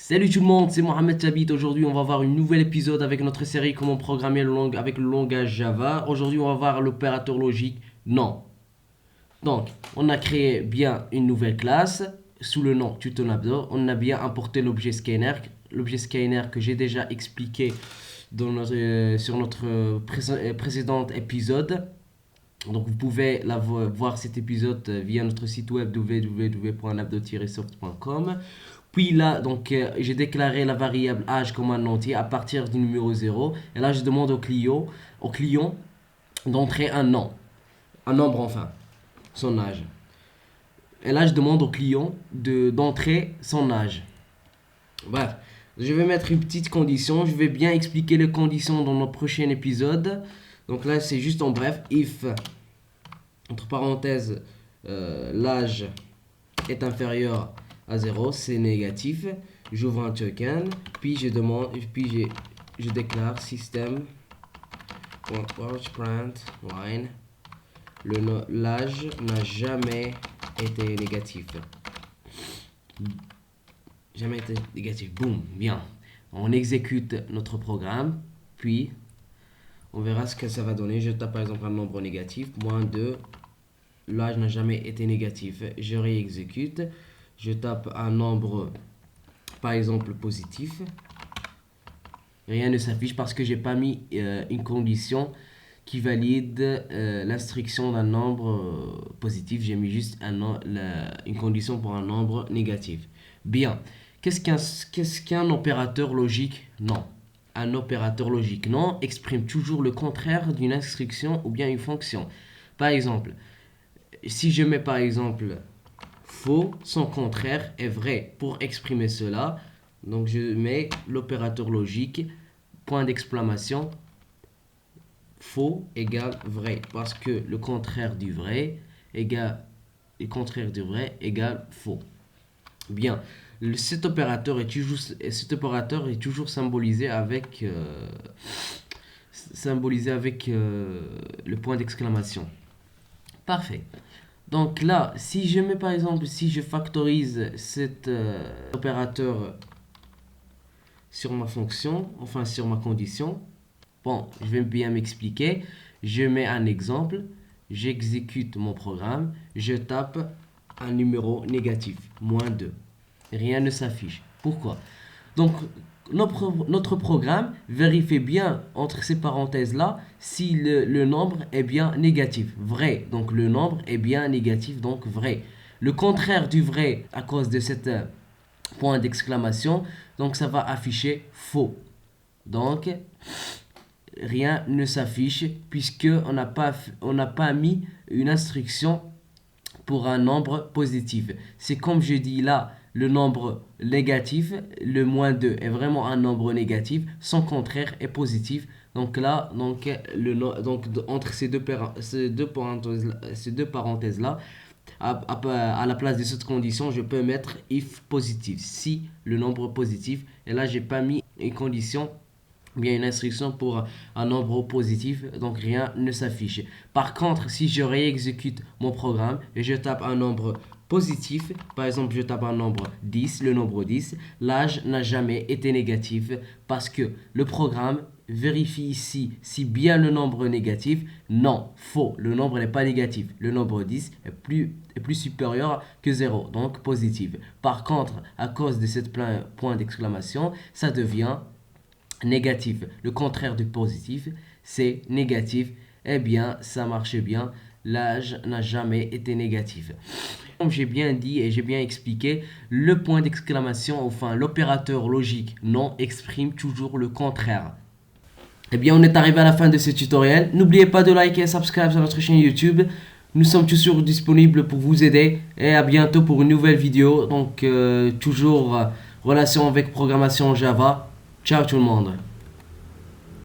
Salut tout le monde, c'est Mohamed Tabit. Aujourd'hui, on va voir une nouvelle épisode avec notre série Comment programmer avec le langage Java. Aujourd'hui, on va voir l'opérateur logique non. Donc, on a créé bien une nouvelle classe sous le nom TutoNabdo. On a bien importé l'objet scanner que j'ai déjà expliqué sur notre précédent épisode. Donc, vous pouvez voir cet épisode via notre site web www.nabdo-soft.com. Puis là, donc, j'ai déclaré la variable âge comme un entier à partir du numéro 0. Et là, je demande au client d'entrer un nombre enfin, son âge. Et là, je demande au client d'entrer son âge. Bref, je vais mettre une petite condition. Je vais bien expliquer les conditions dans notre prochain épisode. Donc là, c'est juste en bref. If, entre parenthèses, l'âge est inférieur à 0, c'est négatif. J'ouvre un token, puis je déclare system.outPrintLine. L'âge n'a jamais été négatif. Jamais été négatif. Boum, bien. On exécute notre programme, puis on verra ce que ça va donner. Je tape par exemple un nombre négatif, -2. L'âge n'a jamais été négatif. Je réexécute. Je tape un nombre, par exemple, positif. Rien ne s'affiche parce que j'ai pas mis une condition qui valide l'instruction d'un nombre positif. J'ai mis juste une condition pour un nombre négatif. Bien. Qu'est-ce qu'un opérateur logique non? Un opérateur logique non exprime toujours le contraire d'une instruction ou bien une fonction. Par exemple, si je mets par exemple faux, son contraire est vrai. Pour exprimer cela, donc je mets l'opérateur logique, point d'exclamation, faux égale vrai. Parce que le contraire du vrai égale faux. Bien, cet opérateur est toujours symbolisé avec le point d'exclamation. Parfait. Donc là, si je mets par exemple, si je factorise cet opérateur sur ma fonction, enfin sur ma condition, bon, je vais bien m'expliquer. Je mets un exemple, j'exécute mon programme, je tape un numéro négatif, -2. Rien ne s'affiche. Pourquoi? Donc, notre programme vérifie bien entre ces parenthèses-là si le nombre est bien négatif. Vrai. Donc, le nombre est bien négatif, donc vrai. Le contraire du vrai à cause de cet point d'exclamation, donc ça va afficher faux. Donc, rien ne s'affiche puisqu'on n'a pas mis une instruction pour un nombre positif. C'est comme je dis là, le nombre négatif, le -2 est vraiment un nombre négatif, son contraire est positif. Donc là, entre ces deux parenthèses là, à la place de cette condition, je peux mettre if positif, si le nombre positif. Et là, j'ai pas mis une condition, bien une instruction pour un nombre positif, donc rien ne s'affiche. Par contre, si je réexécute mon programme et je tape un nombre positif, par exemple je tape un nombre 10, le nombre 10, l'âge n'a jamais été négatif parce que le programme vérifie ici si bien le nombre est négatif. Non, faux, le nombre n'est pas négatif. Le nombre 10 est plus supérieur que 0, donc positif. Par contre, à cause de cette point d'exclamation, ça devient négatif. Le contraire du positif, c'est négatif. Eh bien, ça marche bien. L'âge n'a jamais été négatif. Comme j'ai bien dit et j'ai bien expliqué, le point d'exclamation, enfin l'opérateur logique non exprime toujours le contraire. Eh bien, on est arrivé à la fin de ce tutoriel. N'oubliez pas de liker et subscribe sur notre chaîne YouTube. Nous sommes toujours disponibles pour vous aider. Et à bientôt pour une nouvelle vidéo. Donc, toujours relation avec programmation Java. Ciao tout le monde.